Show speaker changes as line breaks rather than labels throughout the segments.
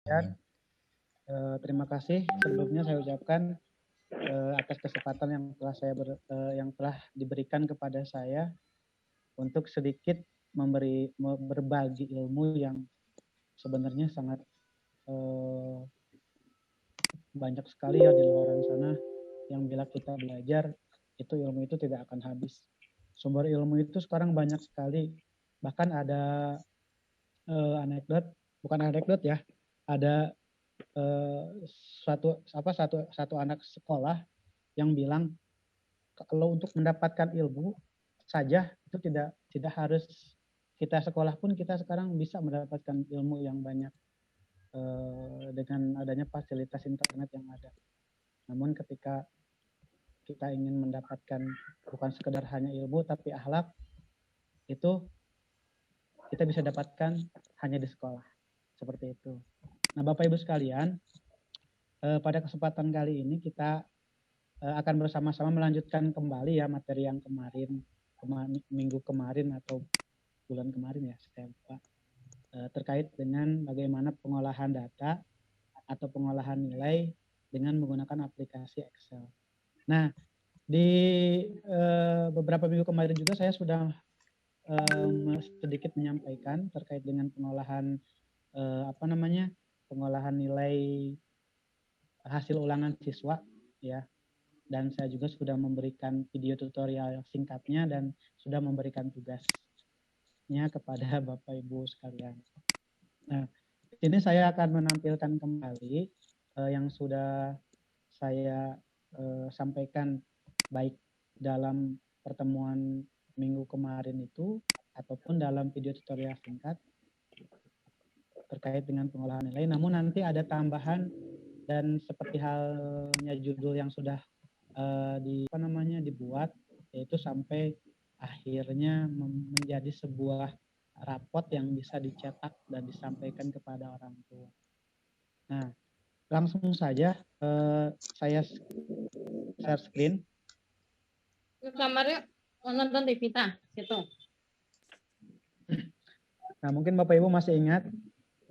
sekalian, terima kasih sebelumnya saya ucapkan atas kesempatan yang telah diberikan kepada saya untuk sedikit berbagi ilmu yang sebenarnya sangat banyak sekali ya di luar sana, yang bila kita belajar itu ilmu itu tidak akan habis. Sumber ilmu itu sekarang banyak sekali. Bahkan ada bukan anekdot ya, ada satu anak sekolah yang bilang kalau untuk mendapatkan ilmu saja itu tidak harus kita sekolah pun kita sekarang bisa mendapatkan ilmu yang banyak dengan adanya fasilitas internet yang ada. Namun ketika kita ingin mendapatkan bukan sekedar hanya ilmu tapi akhlak, itu kita bisa dapatkan hanya di sekolah. Seperti itu. Nah, Bapak Ibu sekalian, pada kesempatan kali ini kita akan bersama-sama melanjutkan kembali ya materi yang minggu kemarin atau bulan kemarin ya, saya lupa, terkait dengan bagaimana pengolahan data atau pengolahan nilai dengan menggunakan aplikasi Excel. Nah, di beberapa minggu kemarin juga saya sudah sedikit menyampaikan terkait dengan pengolahan pengolahan nilai hasil ulangan siswa ya, dan saya juga sudah memberikan video tutorial singkatnya dan sudah memberikan tugasnya kepada Bapak Ibu sekalian. Nah, ini saya akan menampilkan kembali yang sudah saya sampaikan baik dalam pertemuan minggu kemarin itu ataupun dalam video tutorial singkat terkait dengan pengolahan nilai. Namun nanti ada tambahan dan seperti halnya judul yang sudah dibuat, yaitu sampai akhirnya menjadi sebuah rapot yang bisa dicetak dan disampaikan kepada orang tua. Nah, langsung saja saya share screen.
Kamarnya nonton TV gitu.
Nah, mungkin Bapak Ibu masih ingat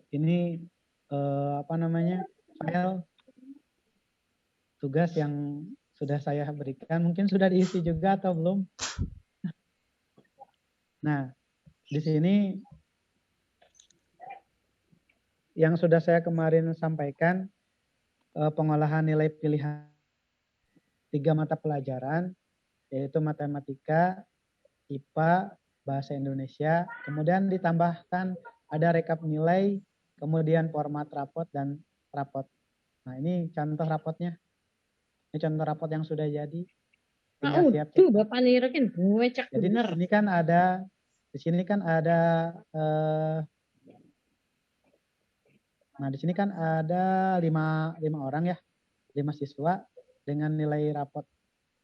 ini file tugas yang sudah saya berikan, mungkin sudah diisi juga atau belum? Nah, di sini yang sudah saya kemarin sampaikan pengolahan nilai pilihan 3 mata pelajaran, yaitu matematika, IPA, bahasa Indonesia, kemudian ditambahkan ada rekap nilai, kemudian format rapot dan rapot. Nah, ini contoh rapotnya. Ini contoh rapot yang sudah jadi. Tinggal siap
Tuh Bapak nirekin gue cek
jadi
bener.
Di sini kan ada nah di sini kan ada 5 orang ya, 5 siswa dengan nilai rapot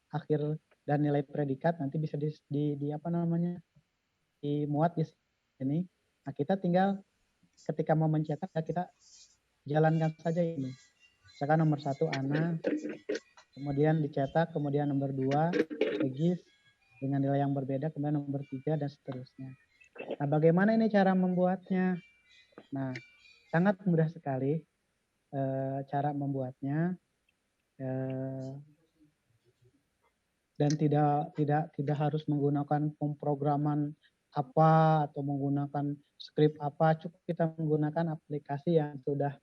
akhir dan nilai predikat nanti bisa dimuat di sini. Nah, kita tinggal ketika mau mencetak ya kita jalankan saja ini. Misalkan nomor 1 Ana, kemudian dicetak, kemudian nomor 2 Egis dengan nilai yang berbeda, kemudian nomor 3 dan seterusnya. Nah, bagaimana ini cara membuatnya? Nah, sangat mudah sekali cara membuatnya. Dan tidak harus menggunakan pemrograman apa atau menggunakan script apa, cukup kita menggunakan aplikasi yang sudah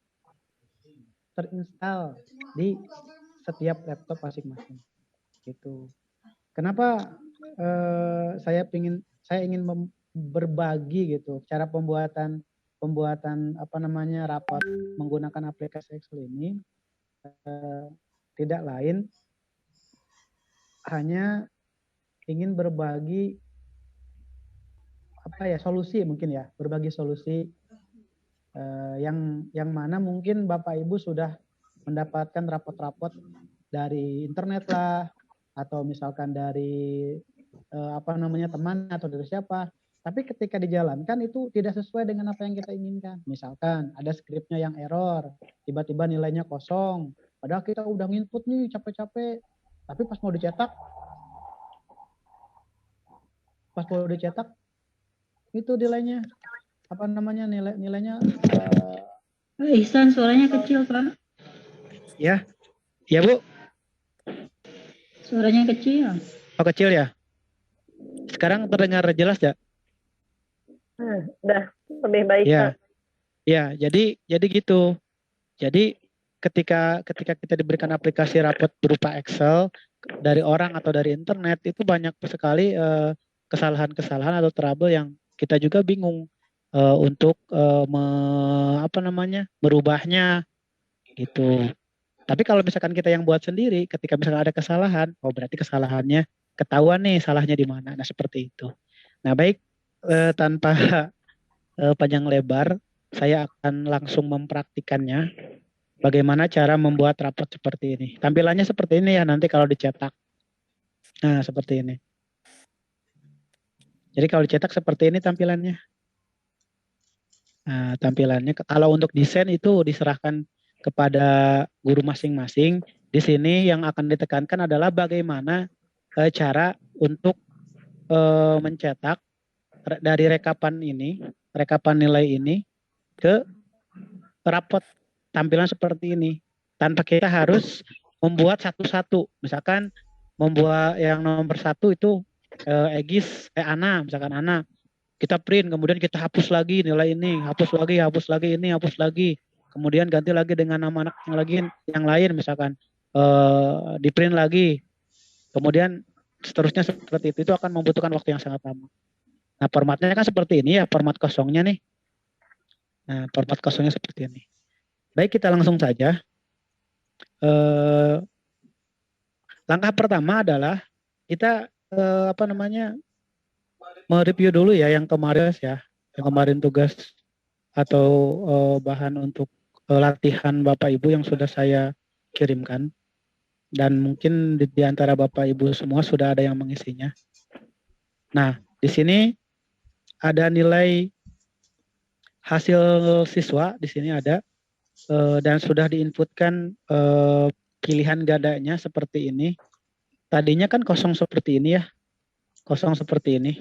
terinstall di setiap laptop masing-masing. Gitu. Kenapa saya ingin berbagi gitu cara pembuatan rapot menggunakan aplikasi Excel ini tidak lain hanya ingin berbagi solusi mungkin ya, berbagi solusi yang mana mungkin Bapak Ibu sudah mendapatkan rapot-rapot dari internet lah, atau misalkan dari teman atau dari siapa. Tapi ketika dijalankan itu tidak sesuai dengan apa yang kita inginkan. Misalkan ada skripnya yang error, tiba-tiba nilainya kosong. Padahal kita udah nginput nih capek-capek, tapi pas mau dicetak itu nilainya nilainya
Pak Ihsan, suaranya kecil, Pak.
Ya, ya Bu.
Suaranya kecil.
Oh kecil ya. Sekarang terdengar jelas ya?
Udah lebih baik,
Ya,
Pak.
ya. Jadi gitu. Jadi ketika kita diberikan aplikasi rapot berupa Excel dari orang atau dari internet itu banyak sekali kesalahan-kesalahan atau trouble yang kita juga bingung untuk merubahnya gitu. Tapi kalau misalkan kita yang buat sendiri, ketika misalkan ada kesalahan, oh berarti kesalahannya ketahuan nih salahnya di mana. Nah seperti itu. Nah baik tanpa panjang lebar, saya akan langsung mempraktikannya. Bagaimana cara membuat rapot seperti ini. Tampilannya seperti ini ya nanti kalau dicetak. Nah seperti ini. Jadi kalau dicetak seperti ini tampilannya. Nah tampilannya kalau untuk desain itu diserahkan kepada guru masing-masing. Di sini yang akan ditekankan adalah bagaimana cara untuk mencetak dari rekapan nilai ini ke rapot tampilan seperti ini. Tanpa kita harus membuat satu-satu. Misalkan membuat yang nomor 1 itu Ana, misalkan Ana. Kita print, kemudian kita hapus lagi nilai ini, hapus lagi ini, hapus lagi. Kemudian ganti lagi dengan nama anak yang lain misalkan di print lagi. Kemudian seterusnya seperti itu akan membutuhkan waktu yang sangat lama. Nah, formatnya kan seperti ini ya, format kosongnya nih. Nah, format kosongnya seperti ini. Baik, kita langsung saja. Langkah pertama adalah kita mereview dulu ya yang kemarin tugas atau bahan untuk latihan Bapak Ibu yang sudah saya kirimkan, dan mungkin di antara Bapak Ibu semua sudah ada yang mengisinya. Nah, di sini ada nilai hasil siswa, di sini ada dan sudah diinputkan pilihan gandanya seperti ini. Tadinya kan kosong seperti ini ya, kosong seperti ini.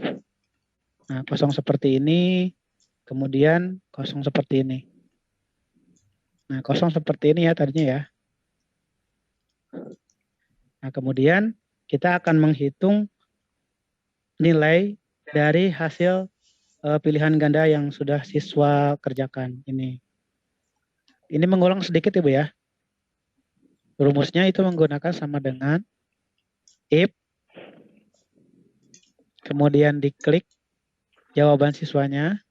Nah, kosong seperti ini, kemudian kosong seperti ini. Nah, kosong seperti ini ya tadinya ya. Nah, kemudian kita akan menghitung nilai dari hasil pilihan ganda yang sudah siswa kerjakan ini. Ini mengulang sedikit Ibu ya. Rumusnya itu menggunakan sama dengan if, kemudian diklik jawaban siswanya,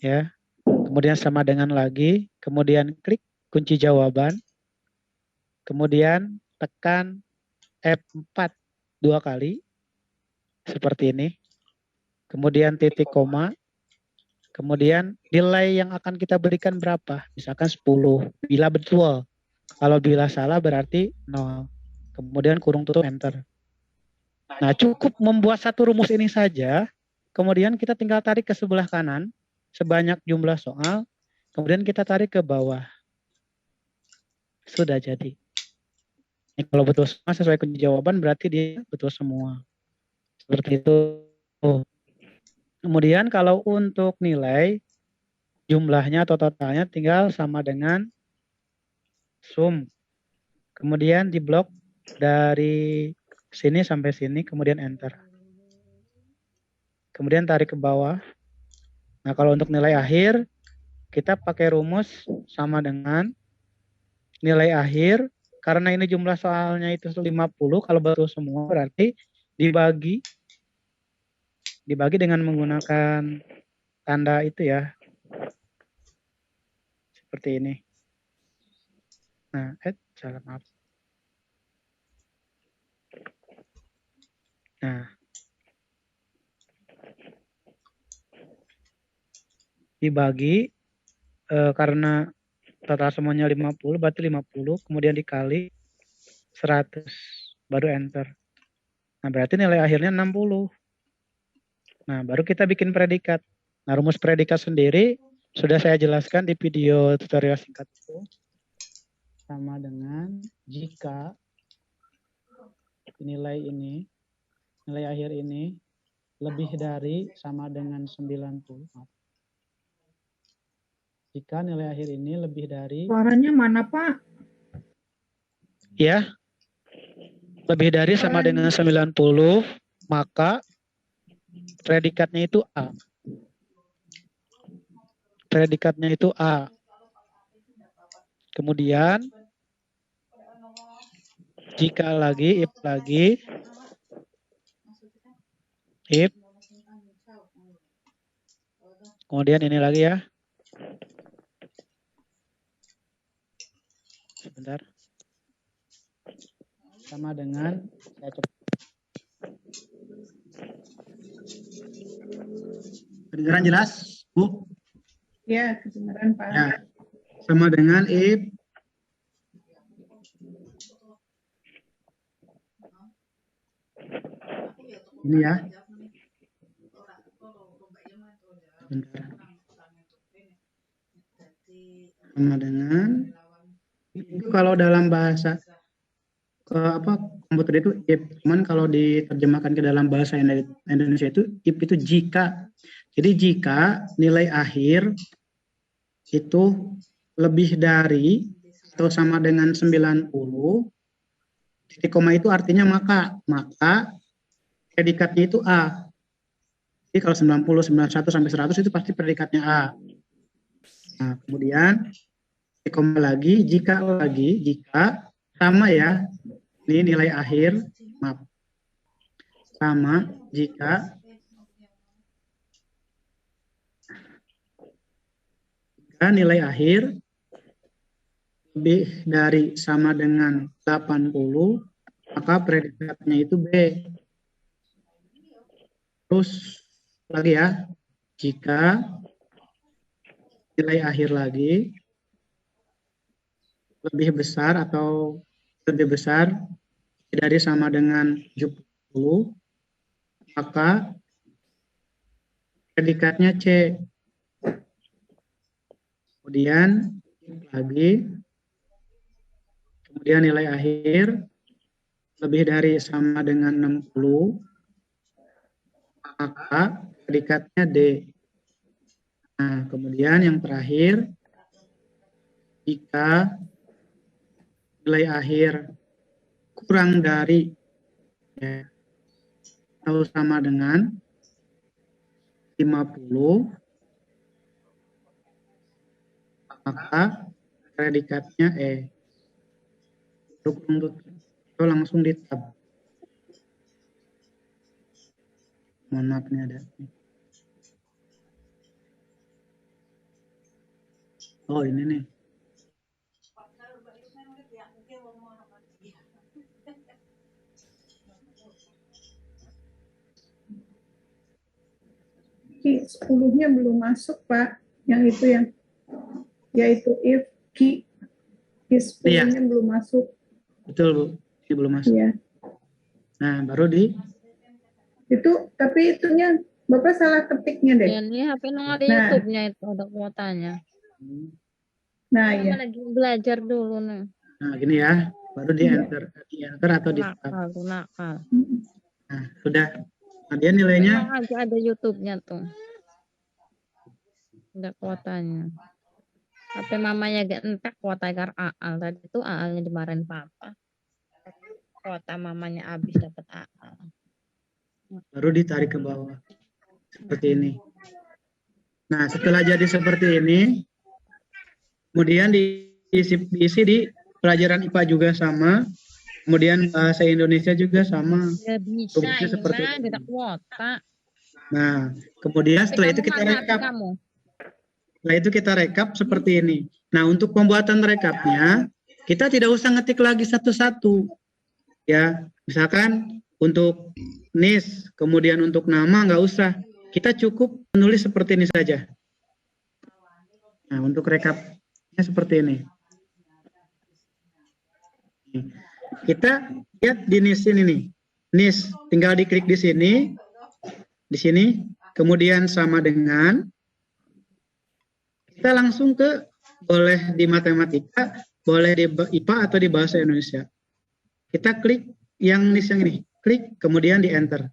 ya. Kemudian sama dengan lagi, kemudian klik kunci jawaban, kemudian tekan F4 2 kali, seperti ini. Kemudian titik koma, kemudian nilai yang akan kita berikan berapa? Misalkan 10, bila betul. Kalau bila salah berarti 0. Kemudian kurung tutup enter. Nah, cukup membuat satu rumus ini saja. Kemudian kita tinggal tarik ke sebelah kanan sebanyak jumlah soal. Kemudian kita tarik ke bawah. Sudah jadi. Ini kalau betul semua sesuai kunci jawaban berarti dia betul semua. Seperti itu. Kemudian kalau untuk nilai jumlahnya atau totalnya tinggal sama dengan sum. Kemudian di blok dari sini sampai sini, kemudian enter. Kemudian tarik ke bawah. Nah, kalau untuk nilai akhir, kita pakai rumus sama dengan nilai akhir. Karena ini jumlah soalnya itu 50, kalau betul semua berarti dibagi dengan menggunakan tanda itu ya. Seperti ini. Nah, salah maaf. Nah, dibagi karena total semuanya 50 berarti 50, kemudian dikali 100 baru enter. Nah, berarti nilai akhirnya 60. Nah, baru kita bikin predikat. Nah, rumus predikat sendiri sudah saya jelaskan di video tutorial singkat itu. Sama dengan jika nilai akhir ini lebih dari sama dengan 90. Jika nilai akhir ini lebih dari,
Suaranya mana, Pak?
ya, lebih dari sama dengan 90, maka predikatnya itu A. Predikatnya itu A. Kemudian, jika lagi, if lagi, if, kemudian ini lagi ya. Sebentar. Sama dengan, saya coba. Kedengaran jelas, Bu?
Ya, kedengaran, Pak.
Ya. Sama dengan if, ini ya. Bentar. Sama dengan itu kalau dalam bahasa komputer itu if, cuman kalau diterjemahkan ke dalam bahasa Indonesia itu if itu jika. Jadi jika nilai akhir itu lebih dari atau sama dengan 90, titik koma itu artinya maka predikatnya itu A. Jadi kalau 90, 91 sampai 100 itu pasti predikatnya A. Nah, kemudian titik koma lagi, jika sama ya, ini nilai akhir, maaf, sama jika nilai akhir lebih dari sama dengan 80, maka predikatnya itu B. Terus lagi ya, jika nilai akhir lagi lebih besar atau lebih besar dari sama dengan 70, maka predikatnya C. Kemudian lagi, kemudian nilai akhir lebih dari sama dengan 60, maka predikatnya D. Nah, kemudian yang terakhir, jika nilai akhir kurang dari ya, atau sama dengan 50, maka predikatnya E. Untuk langsung di tab. Mohon maaf nih ada. Oh ini nih.
Ki 10-nya belum masuk, Pak. Yang itu yang yaitu if ki 10-nya belum masuk.
Betul, Bu. Ini belum masuk.
Iya.
Nah, baru di
Itu tapi itunya Bapak salah ketiknya deh.
Ini HP nongol di YouTube-nya itu ada kuotanya.
Nah,
Mama
ya.
lagi belajar dulu nih.
Nah, gini ya. Baru di enter atau di tab.
Nakal.
Nah, sudah. Nah, dia nilainya
Memang aja ada YouTube-nya tuh. Ada kuotanya. HP mamanya gak entek kuota agar AAL. Tadi itu AAL-nya dimarahin papa. Kuota mamanya habis dapat AAL.
baru ditarik ke bawah. Seperti ini. Nah, setelah jadi seperti ini, kemudian diisi di pelajaran IPA juga sama, kemudian bahasa Indonesia juga sama.
Ya bisa,
Rumusnya seperti
ini
ini.
beda kuota.
Nah, kemudian setelah itu kita rekap. Setelah itu kita rekap seperti ini. Nah, untuk pembuatan rekapnya, kita tidak usah ngetik lagi satu-satu. Ya, misalkan untuk NIS, kemudian untuk nama nggak usah. Kita cukup menulis seperti ini saja. Nah, untuk rekapnya seperti ini. Kita lihat di NIS ini nih. NIS, tinggal diklik di sini, kemudian sama dengan, kita langsung ke, boleh di matematika, boleh di IPA atau di bahasa Indonesia. Kita klik yang NIS yang ini, klik, kemudian di enter.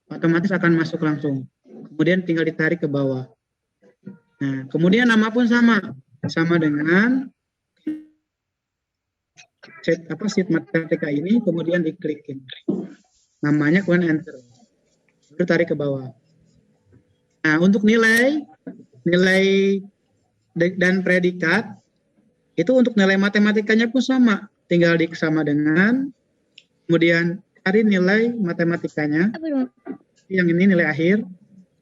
Otomatis akan masuk langsung. Kemudian tinggal ditarik ke bawah.
Nah, kemudian nama pun sama dengan sheet matematika ini, kemudian diklikin namanya, kemudian enter, baru tarik ke bawah. Nah, untuk nilai dan predikat itu untuk nilai matematikanya pun sama, tinggal sama dengan, kemudian cari nilai matematikanya, yang ini nilai akhir,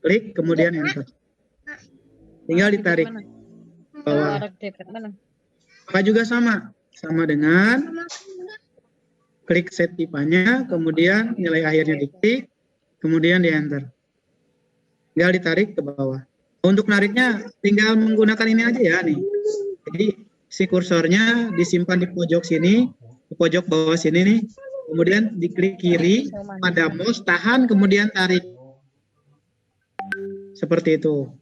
klik, kemudian enter, tinggal ditarik ke bawah. Apa juga sama dengan klik set IPA-nya, kemudian nilai akhirnya diklik, kemudian di enter, tinggal ditarik ke bawah. Untuk nariknya tinggal menggunakan ini aja ya nih. Jadi si kursornya disimpan di pojok sini, di pojok bawah sini nih. Kemudian diklik kiri pada mouse, tahan, kemudian tarik. Seperti itu.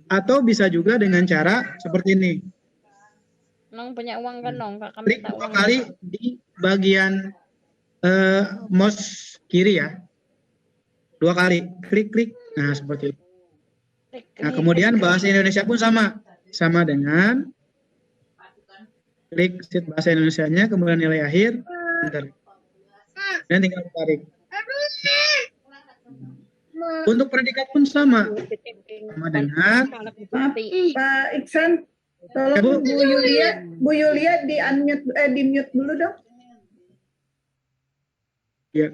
Atau bisa juga dengan cara seperti ini.
Nong punya uang kan Nong? Kak, kami
Klik
minta
2
uang.
kali di bagian mouse kiri ya. 2 kali, klik. Nah, seperti itu. Nah, kemudian bahasa Indonesia pun sama dengan klik sheet bahasa Indonesianya, kemudian nilai akhir, enter. Dan tinggal tarik. Untuk predikat pun sama dengan
Pak Iksan, tolong Bu Yulia di unmute, di mute dulu dong.
ya,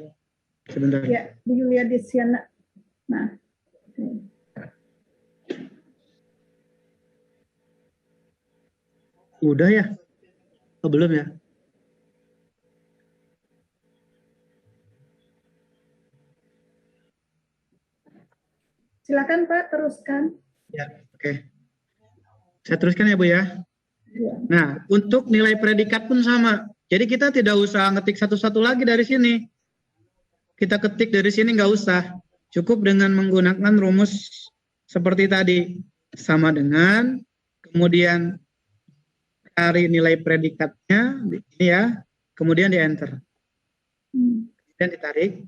sebentar.
Ya, Bu Yulia di Siana. Nah,
Udah ya? Oh, belum ya?
silakan Pak, teruskan.
Ya, oke. Saya teruskan ya, Bu ya.
Ya.
Nah, untuk nilai predikat pun sama. Jadi kita tidak usah ngetik satu-satu lagi dari sini. Kita ketik dari sini nggak usah. Cukup dengan menggunakan rumus seperti tadi. Sama dengan, kemudian cari nilai predikatnya, ini ya, kemudian di enter. Dan ditarik.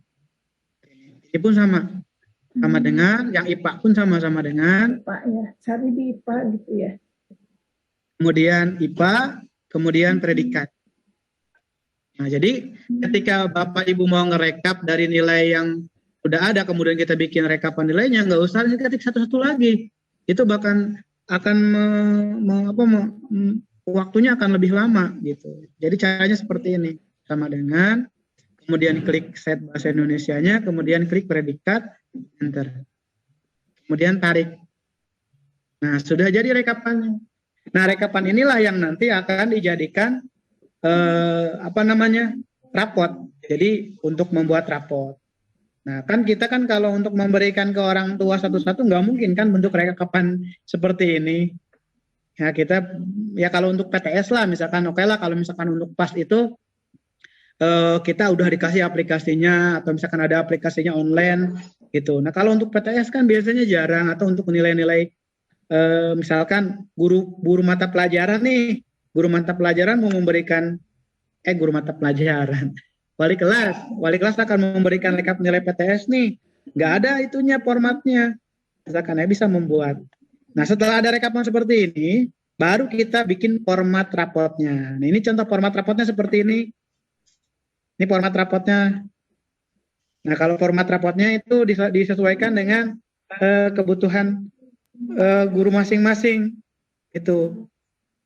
Ini pun sama dengan, yang IPA pun sama dengan.
Pak ya, cari di IPA gitu ya.
Kemudian IPA, kemudian predikat. Nah, jadi ketika Bapak Ibu mau ngerekap dari nilai yang udah ada, kemudian kita bikin rekapan nilainya, nggak usah ketik satu-satu lagi. Itu bahkan akan waktunya akan lebih lama gitu. Jadi caranya seperti ini, sama dengan, kemudian klik set bahasa Indonesianya, kemudian klik predikat, enter. Kemudian tarik. Nah, sudah jadi rekapannya. Nah, rekapan inilah yang nanti akan dijadikan rapot. Jadi untuk membuat rapot. Nah, kan kita kan kalau untuk memberikan ke orang tua satu-satu nggak mungkin kan bentuk rekapan seperti ini. Ya kita ya kalau untuk PTS lah misalkan oke lah, kalau misalkan untuk PAS itu kita udah dikasih aplikasinya atau misalkan ada aplikasinya online gitu. Nah, kalau untuk PTS kan biasanya jarang, atau untuk nilai-nilai misalkan guru mata pelajaran nih, guru mata pelajaran mau memberikan guru mata pelajaran wali kelas akan memberikan rekap nilai PTS nih, nggak ada itunya formatnya, misalkan ya bisa membuat. Nah, setelah ada rekapan seperti ini, baru kita bikin format rapotnya. Nah, ini contoh format rapotnya seperti ini. Ini format rapotnya. Nah, kalau format rapotnya itu disesuaikan dengan kebutuhan guru masing-masing itu.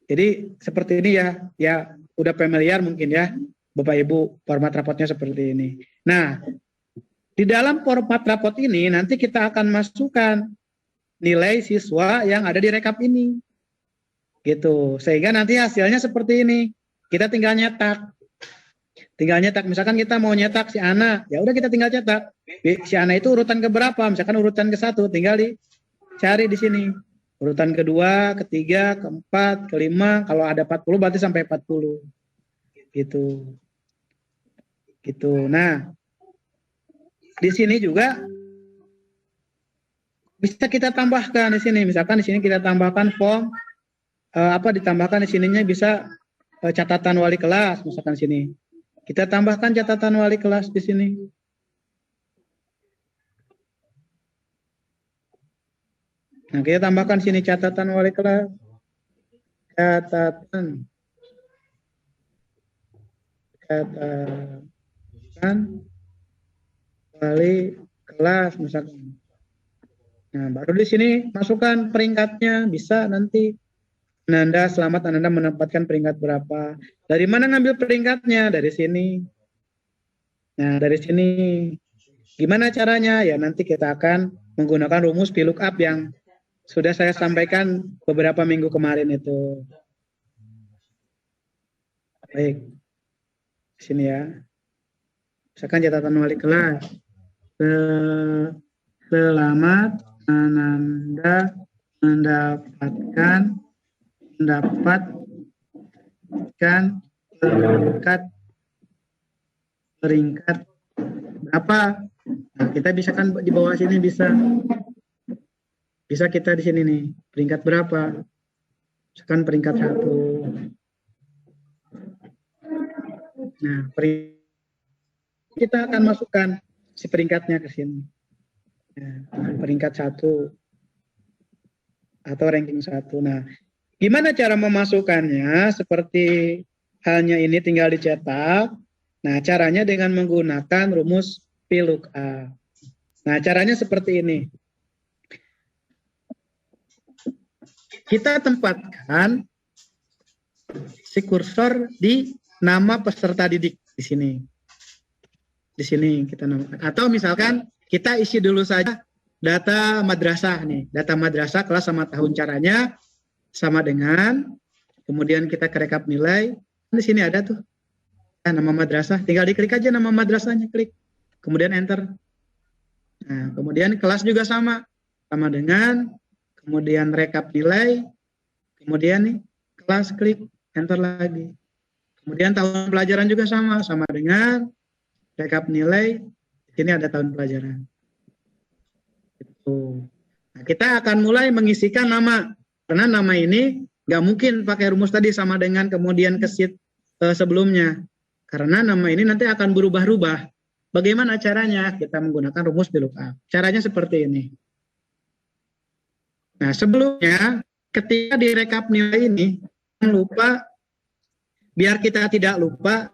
Jadi seperti ini ya udah familiar mungkin ya Bapak Ibu, format rapotnya seperti ini. Nah, di dalam format rapot ini nanti kita akan masukkan nilai siswa yang ada di rekap ini. Gitu. Sehingga nanti hasilnya seperti ini. Kita tinggal nyetak. Misalkan kita mau nyetak si Ana, ya udah kita tinggal cetak. Si Ana itu urutan keberapa? Misalkan urutan ke-1, tinggal dicari di sini. Urutan kedua, ketiga, keempat, kelima, kalau ada 40 berarti sampai 40. Gitu. Nah, di sini juga bisa kita tambahkan di sini. Misalkan di sini kita tambahkan form ditambahkan di sininya bisa catatan wali kelas, misalkan sini. Kita tambahkan catatan wali kelas di sini. Nah, kita tambahkan sini catatan wali kelas. Catatan wali kelas misalkan. Nah, baru di sini masukkan peringkatnya, bisa nanti Ananda selamat Ananda menempatkan peringkat berapa. Dari mana ngambil peringkatnya? Dari sini. Nah, dari sini. Gimana caranya? Ya nanti kita akan menggunakan rumus VLOOKUP yang sudah saya sampaikan beberapa minggu kemarin itu. Baik. Sini ya. Misalkan catatan wali kelas. Selamat Ananda mendapatkan peringkat berapa? Nah, kita bisa kan di bawah sini bisa kita di sini nih peringkat berapa? Misalkan peringkat 1. Nah, kita akan masukkan si peringkatnya ke sini. Nah, peringkat 1 atau ranking 1. Nah, gimana cara memasukkannya? Seperti halnya ini tinggal dicetak. Nah, caranya dengan menggunakan rumus VLOOKUP. Nah, caranya seperti ini. Kita tempatkan si kursor di nama peserta didik di sini. Di sini kita namakan. Atau misalkan kita isi dulu saja data madrasah nih. Data madrasah kelas sama tahun, caranya sama dengan, kemudian kita ke rekap nilai. Di sini ada tuh nama madrasah. Tinggal diklik aja nama madrasahnya, klik. Kemudian enter. Nah, kemudian kelas juga sama dengan, kemudian rekap nilai, kemudian nih kelas, klik, enter lagi. Kemudian tahun pelajaran juga sama dengan rekap nilai. Ini ada tahun pelajaran. Itu. Nah, kita akan mulai mengisikan nama, karena nama ini nggak mungkin pakai rumus tadi sama dengan kemudian ke sheet sebelumnya, karena nama ini nanti akan berubah-ubah. Bagaimana caranya? Kita menggunakan rumus VLOOKUP. Caranya seperti ini. Nah, sebelumnya ketika direkap nilai ini, jangan lupa, biar kita tidak lupa,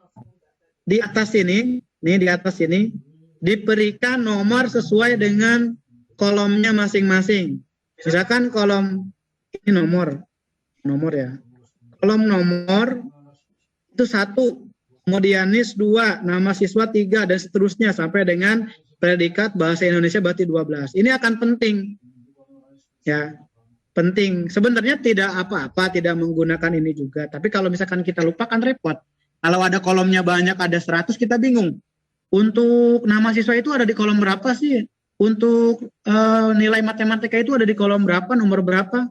di atas ini, nih di atas ini, diberikan nomor sesuai dengan kolomnya masing-masing. Misalkan kolom ini nomor ya. Kolom nomor itu 1, kemudian NIS 2, nama siswa 3, dan seterusnya sampai dengan predikat bahasa Indonesia berarti 12. Ini akan penting. Ya, penting. Sebenarnya tidak apa-apa tidak menggunakan ini juga, tapi kalau misalkan kita lupa kan repot. Kalau ada kolomnya banyak, ada 100, kita bingung. Untuk nama siswa itu ada di kolom berapa sih? Untuk nilai matematika itu ada di kolom berapa, nomor berapa?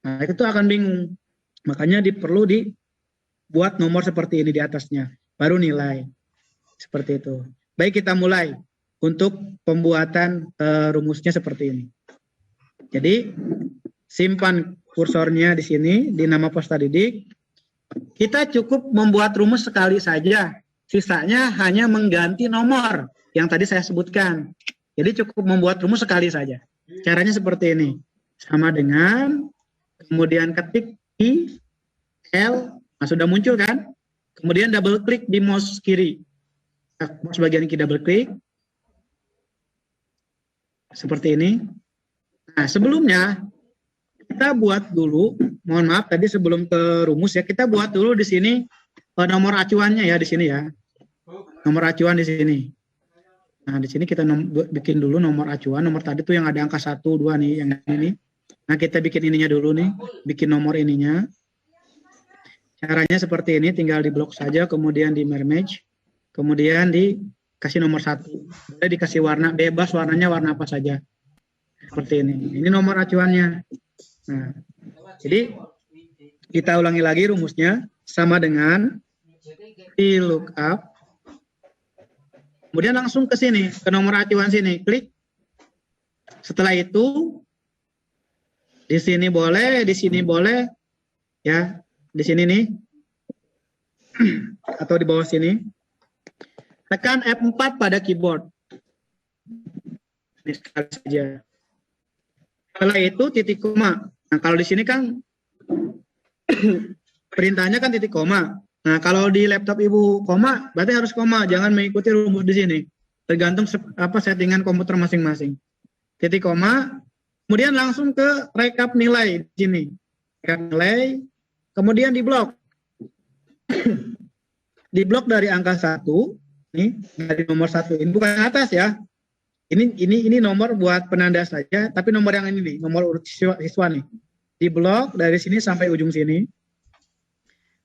Nah, itu akan bingung. Makanya perlu dibuat nomor seperti ini di atasnya, baru nilai. Seperti itu. Baik, kita mulai untuk pembuatan rumusnya seperti ini. Jadi, simpan kursornya di sini, di nama peserta didik. Kita cukup membuat rumus sekali saja. Sisanya hanya mengganti nomor yang tadi saya sebutkan. Jadi cukup membuat rumus sekali saja. Caranya seperti ini. Sama dengan, kemudian ketik I, L, nah sudah muncul kan? Kemudian double klik di mouse kiri. Mouse bagian kiri double klik. Seperti ini. Nah, sebelumnya kita buat dulu, mohon maaf tadi sebelum ke rumus ya, kita buat dulu di sini nomor acuannya ya, di sini ya. Nomor acuan di sini. Nah, di sini kita bikin dulu nomor acuan. Nomor tadi tuh yang ada angka 1, 2 nih, yang ini. Nah, kita bikin ininya dulu nih, bikin nomor ininya. Caranya seperti ini, tinggal diblok saja, kemudian di merge, kemudian dikasih nomor 1. Boleh dikasih warna bebas, warnanya warna apa saja. Seperti ini. Ini nomor acuannya. Nah, jadi kita ulangi lagi rumusnya, sama dengan VLOOKUP. Kemudian langsung ke sini, ke nomor acuan sini, klik. Setelah itu, di sini boleh, ya, di sini nih, atau di bawah sini. Tekan F4 pada keyboard. Ini sekali saja. Setelah itu titik koma. Nah, kalau di sini kan perintahnya kan titik koma. Nah, kalau di laptop Ibu koma, berarti harus koma, jangan mengikuti rumus di sini. Tergantung settingan komputer masing-masing. Titik koma, kemudian langsung ke rekap nilai di sini. Rekap nilai, kemudian di blok. Di blok dari angka 1, nih, dari nomor 1, ini bukan atas ya. Ini nomor buat penanda saja, tapi nomor yang ini nih, nomor urut siswa nih. Di blok dari sini sampai ujung sini.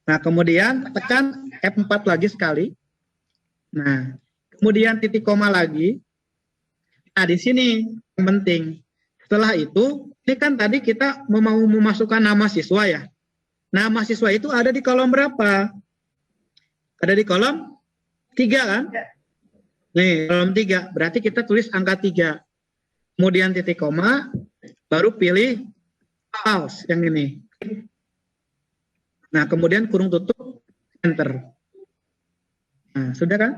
Nah, kemudian tekan F4 lagi sekali. Nah, kemudian titik koma lagi. Nah, di sini yang penting. Setelah itu, ini kan tadi kita mau memasukkan nama siswa ya. Nama siswa itu ada di kolom berapa? Ada di kolom 3 kan? Nih, kolom 3. Berarti kita tulis angka 3. Kemudian titik koma, baru pilih pause yang ini. Nah, kemudian kurung tutup, enter. Nah, sudah kan?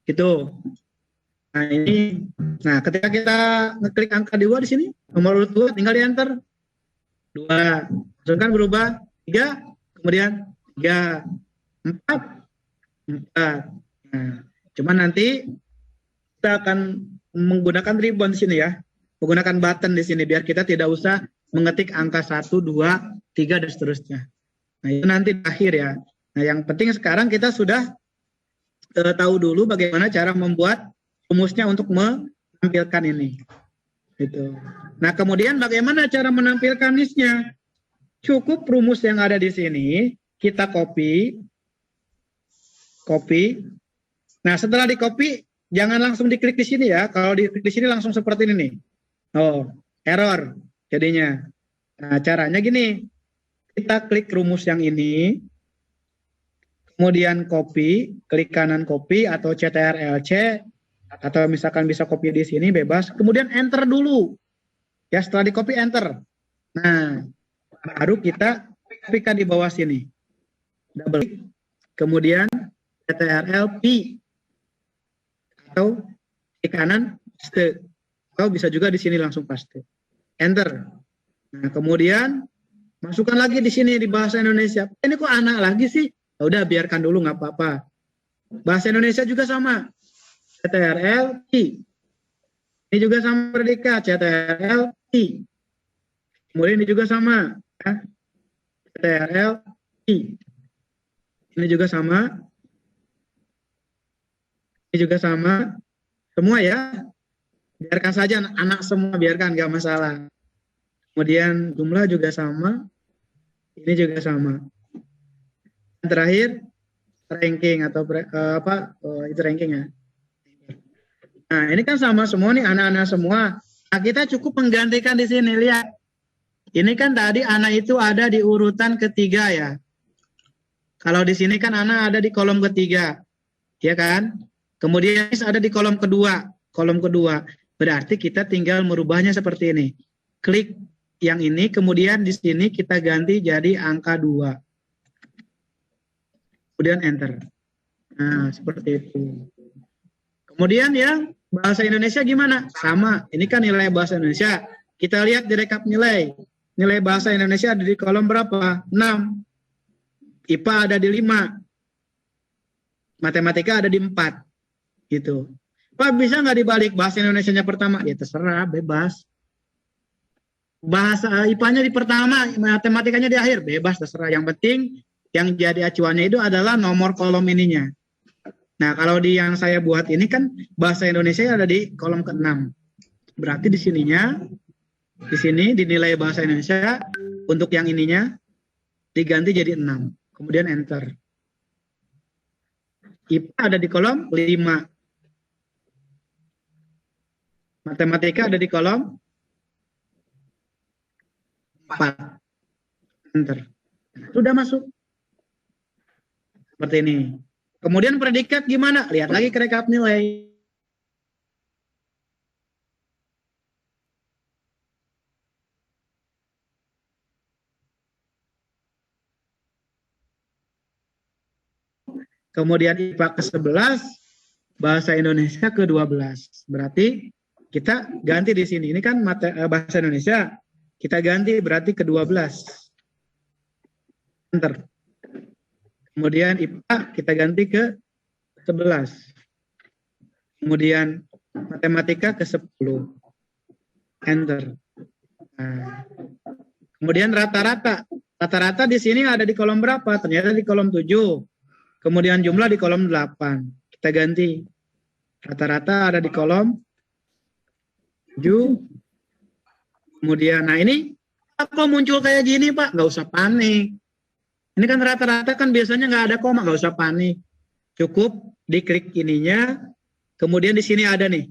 Gitu. Nah, ini. Nah, ketika kita ngeklik angka 2 di sini, nomor urut 2, tinggal di enter. 2. Masukkan berubah. 3, kemudian 3, 4, 4. Nah, cuman nanti kita akan menggunakan ribbon di sini ya. Menggunakan button di sini biar kita tidak usah mengetik angka 1, 2, 3 dan seterusnya. Nah, itu nanti di akhir ya. Nah, yang penting sekarang kita sudah tahu dulu bagaimana cara membuat rumusnya untuk menampilkan ini. Gitu. Nah, kemudian bagaimana cara menampilkan listnya? Cukup rumus yang ada di sini kita copy. Nah, setelah di copy jangan langsung diklik di sini ya. Kalau diklik di sini langsung seperti ini nih. Oh, error jadinya. Nah, caranya gini. Kita klik rumus yang ini. Kemudian copy, klik kanan copy atau CTRL-C atau misalkan bisa copy di sini bebas. Kemudian enter dulu. Ya, setelah di copy enter. Nah, baru kita copykan di bawah sini. Double klik. Kemudian CTRL-P atau di kanan paste. Atau bisa juga di sini langsung paste. Enter. Nah, kemudian masukkan lagi di sini di bahasa Indonesia. Ini kok anak lagi sih? Ya udah biarkan dulu nggak apa-apa. Bahasa Indonesia juga sama. CTRL-P. Ini juga sama predikat. CTRL-P. Kemudian ini juga sama. Ya. CTRL-P. Ini juga sama. Ini juga sama. Semua ya. Biarkan saja anak semua, biarkan, nggak masalah. Kemudian jumlah juga sama. Ini juga sama. Dan terakhir, ranking atau itu ranking ya. Nah, ini kan sama semua nih, anak-anak semua. Nah, kita cukup menggantikan di sini, lihat. Ini kan tadi anak itu ada di urutan ketiga ya. Kalau di sini kan anak ada di kolom ketiga. Ya kan? Kemudian ada di kolom kedua. Berarti kita tinggal merubahnya seperti ini. Klik yang ini, kemudian di sini kita ganti jadi angka 2. Kemudian enter. Nah, seperti itu. Kemudian yang bahasa Indonesia gimana? Sama. Ini kan nilai bahasa Indonesia. Kita lihat di rekap nilai. Nilai bahasa Indonesia ada di kolom berapa? 6. IPA ada di 5. Matematika ada di 4. Gitu. Pak, bisa nggak dibalik bahasa Indonesianya pertama? Ya terserah, bebas. Bahasa IPA-nya di pertama, matematikanya di akhir, bebas, terserah. Yang penting yang jadi acuannya itu adalah nomor kolom ininya. Nah, kalau di yang saya buat ini kan bahasa Indonesia ada di kolom ke-6. Berarti di sininya, di sini dinilai bahasa Indonesia untuk yang ininya diganti jadi 6. Kemudian enter. IPA ada di kolom 5. Matematika ada di kolom 4. Enter. Sudah masuk. Seperti ini. Kemudian predikat gimana? Lihat lagi ke rekap nilai. Kemudian IPA ke-11 bahasa Indonesia ke-12. Berarti kita ganti di sini. Ini kan bahasa Indonesia, kita ganti berarti ke-12. Enter. Kemudian IPA kita ganti ke 11. Kemudian matematika ke 10. Enter. Nah, kemudian rata-rata. Rata-rata di sini ada di kolom berapa? Ternyata di kolom 7. Kemudian jumlah di kolom 8. Kita ganti. Rata-rata ada di kolom 7. Kemudian, nah ini kok muncul kayak gini Pak? Nggak usah panik. Ini kan rata-rata kan biasanya nggak ada koma, nggak usah panik. Cukup diklik ininya, kemudian di sini ada nih,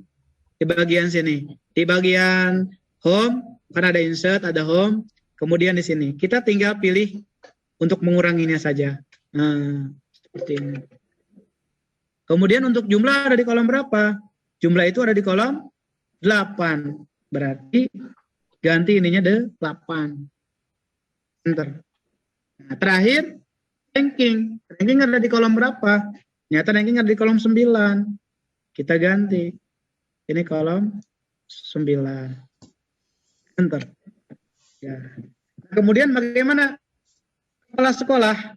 di bagian sini. Di bagian home, kan ada insert, ada home, kemudian di sini. Kita tinggal pilih untuk menguranginya saja. Nah, seperti ini. Kemudian untuk jumlah ada di kolom berapa? Jumlah itu ada di kolom 8. Berarti ganti ininya 8. Enter. Nah, terakhir ranking. Ranking ada di kolom berapa? Ternyata ranking ada di kolom 9. Kita ganti. Ini kolom 9. Enter. Ya. Kemudian bagaimana kepala sekolah?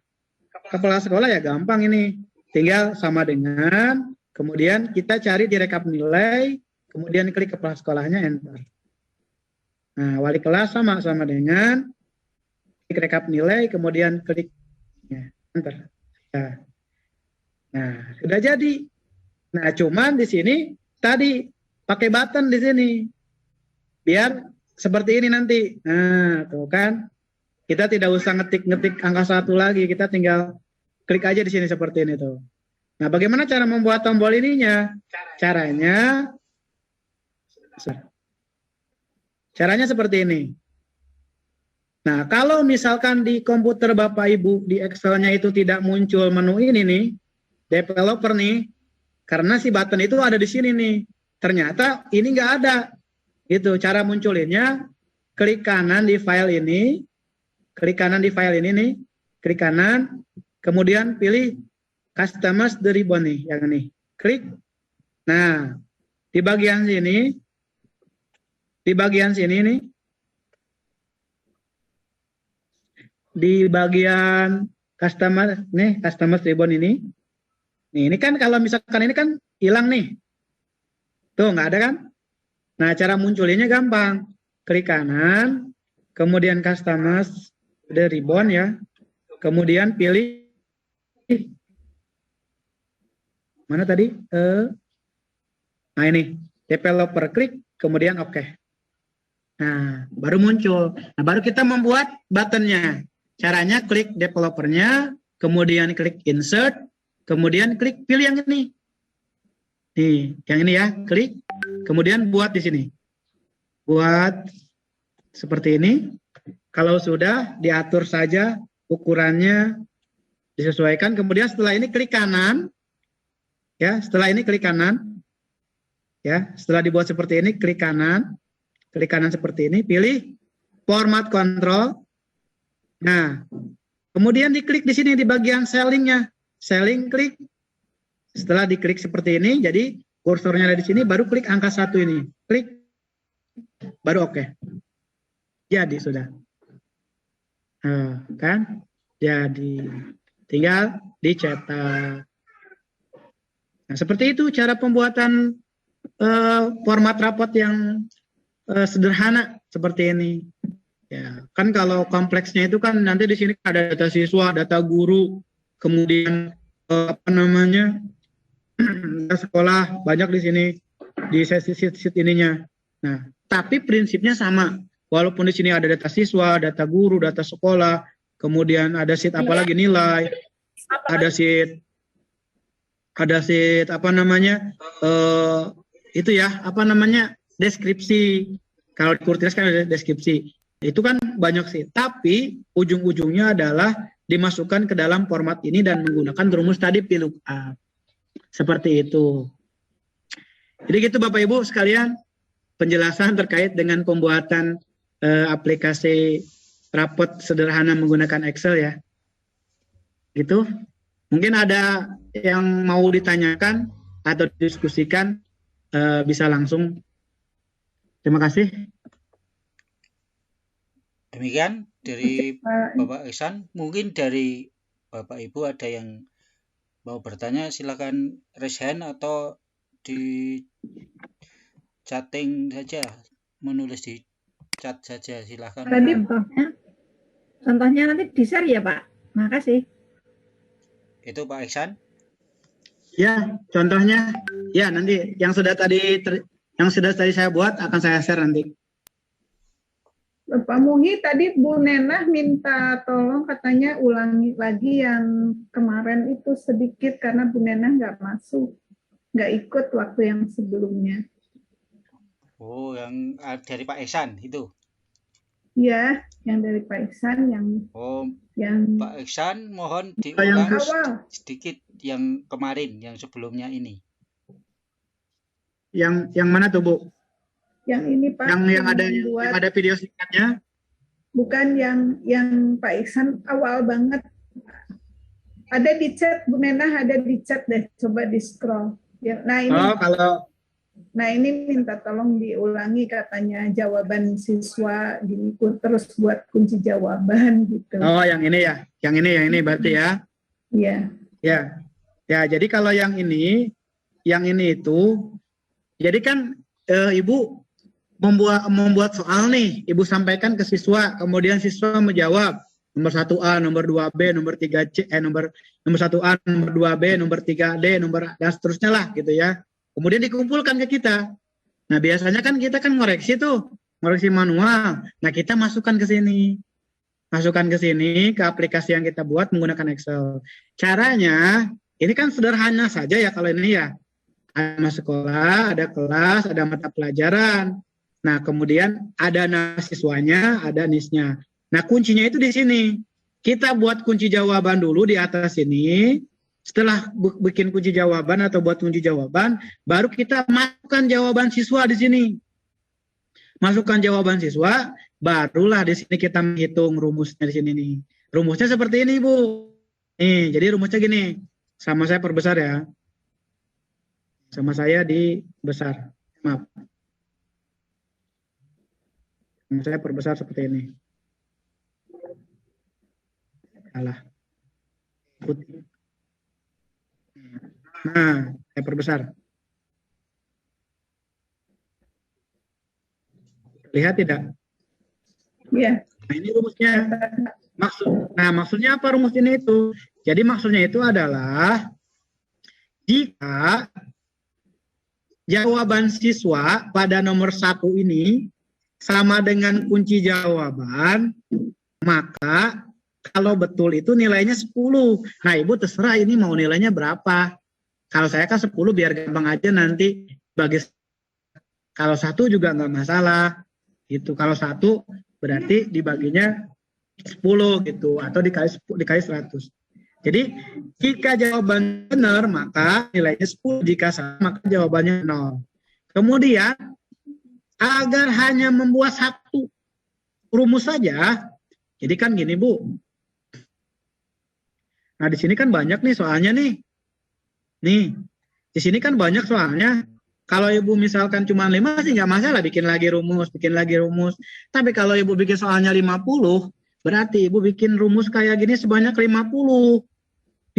Kepala sekolah ya gampang ini. Tinggal sama dengan, kemudian kita cari di rekap nilai, kemudian klik kepala sekolahnya, enter. Nah, wali kelas sama dengan klik rekap nilai, kemudian klik ya, enter. Ya. Nah, sudah jadi. Nah, cuman di sini tadi pakai button di sini. Biar seperti ini nanti. Nah, tuh kan. Kita tidak usah ngetik angka 1 lagi, kita tinggal klik aja di sini seperti ini tuh. Nah, bagaimana cara membuat tombol ininya? Caranya seperti ini. Nah, kalau misalkan di komputer Bapak Ibu, di Excel-nya itu tidak muncul menu ini nih, developer nih, karena si button itu ada di sini nih. Ternyata ini nggak ada. Gitu, cara munculinnya, klik kanan di file ini, klik kanan di file ini nih, klik kanan, kemudian pilih Customize the ribbon nih, yang ini. Klik. Nah, di bagian sini nih, di bagian Customize ribbon ini. Nih, ini kan kalau misalkan ini kan hilang nih. Tuh, nggak ada kan? Nah, cara munculinnya gampang. Klik kanan, kemudian Customize the ribbon ya. Kemudian pilih mana tadi? Nah ini, developer klik, kemudian oke. Nah, baru muncul. Nah, baru kita membuat buttonnya. Caranya klik developernya, kemudian klik insert, kemudian klik pilih yang ini. Nih, yang ini ya, klik, kemudian buat di sini. Buat seperti ini. Kalau sudah, diatur saja ukurannya, disesuaikan. Kemudian setelah ini klik kanan. Ya, setelah ini klik kanan. Ya, setelah dibuat seperti ini, klik kanan seperti ini, pilih format control. Nah, kemudian diklik di sini di bagian cellingnya, celling klik. Setelah diklik seperti ini, jadi kursornya ada di sini, baru klik angka 1 ini, klik, baru oke. Jadi sudah, kan? Jadi tinggal dicetak. Nah, seperti itu cara pembuatan format rapot yang sederhana seperti ini. Ya, kan kalau kompleksnya itu kan nanti di sini ada data siswa, data guru, kemudian data sekolah banyak di sini di sesi sheet ininya. Nah, tapi prinsipnya sama. Walaupun di sini ada data siswa, data guru, data sekolah, kemudian ada sheet apalagi nilai, ada sheet deskripsi. Kalau di Kurtis kan ada deskripsi. Itu kan banyak sih. Tapi ujung-ujungnya adalah dimasukkan ke dalam format ini dan menggunakan rumus tadi VLOOKUP. Seperti itu. Jadi gitu Bapak Ibu sekalian, penjelasan terkait dengan pembuatan aplikasi rapot sederhana menggunakan Excel ya. Gitu. Mungkin ada yang mau ditanyakan atau didiskusikan bisa langsung. Terima kasih.
Demikian dari Bapak Ihsan. Mungkin dari Bapak Ibu ada yang mau bertanya, silakan raise hand atau di chatting saja, menulis di chat saja, silakan.
Tadi
Contohnya nanti di-share ya Pak. Makasih.
Itu Pak Ihsan.
Ya, contohnya ya nanti yang sudah tadi saya buat akan saya share nanti.
Pak Muhi tadi Bu Nenah minta tolong katanya ulangi lagi yang kemarin itu sedikit karena Bu Nenah nggak masuk, nggak ikut waktu yang sebelumnya.
Oh, yang dari Pak Ihsan itu.
Ya, yang dari Pak Ihsan yang
Pak Ihsan mohon diulang
awal.
sedikit yang kemarin, yang sebelumnya ini.
Yang mana tuh Bu?
Yang ini Pak.
Yang ada video singkatnya.
Bukan yang Pak Ihsan awal banget. Ada di chat Bu Nenah, ada di chat deh. Coba di scroll. Nah ini. Nah ini minta tolong diulangi katanya jawaban siswa gini terus buat kunci jawaban gitu.
Oh yang ini ya, yang ini berarti ya?
Iya.
Ya jadi kalau yang ini itu, jadi kan Ibu membuat soal nih, Ibu sampaikan ke siswa, kemudian siswa menjawab nomor 1A, nomor 2B, nomor 3C, nomor 1A, nomor 2B, nomor 3D, dan seterusnya lah gitu ya. Kemudian dikumpulkan ke kita. Nah, biasanya kan kita ngoreksi manual. Nah, kita masukkan ke sini. Ke aplikasi yang kita buat menggunakan Excel. Caranya, ini kan sederhana saja ya kalau ini ya. Ada sekolah, ada kelas, ada mata pelajaran. Nah, kemudian ada nama siswanya, ada NIS-nya. Nah, kuncinya itu di sini. Kita buat kunci jawaban dulu di atas ini. Setelah bikin kunci jawaban atau buat kunci jawaban, baru kita masukkan jawaban siswa di sini. Masukkan jawaban siswa, barulah di sini kita menghitung rumusnya di sini nih. Rumusnya seperti ini, Bu. Nih, jadi rumusnya gini. Sama saya perbesar ya. Sama saya dibesar. Maaf. Sama saya perbesar seperti ini. Salah. Putih. Nah, saya perbesar. Lihat tidak?
Iya.
Nah, ini rumusnya. Maksudnya apa rumus ini itu? Jadi maksudnya itu adalah jika jawaban siswa pada nomor 1 ini sama dengan kunci jawaban, maka kalau betul itu nilainya 10. Nah, Ibu terserah ini mau nilainya berapa. Kalau saya kan 10 biar gampang aja nanti bagi. Kalau 1 juga nggak masalah. Gitu. Kalau 1 berarti dibaginya 10 gitu atau dikali 100. Jadi jika jawaban benar maka nilainya 10, jika salah maka jawabannya 0. Kemudian agar hanya membuat 1 rumus saja. Jadi kan gini, Bu. Nah, di sini kan banyak nih soalnya nih. Nih, di sini kan banyak soalnya. Kalau Ibu misalkan cuma 5 sih nggak masalah, bikin lagi rumus. Tapi kalau Ibu bikin soalnya 50, berarti Ibu bikin rumus kayak gini sebanyak 50.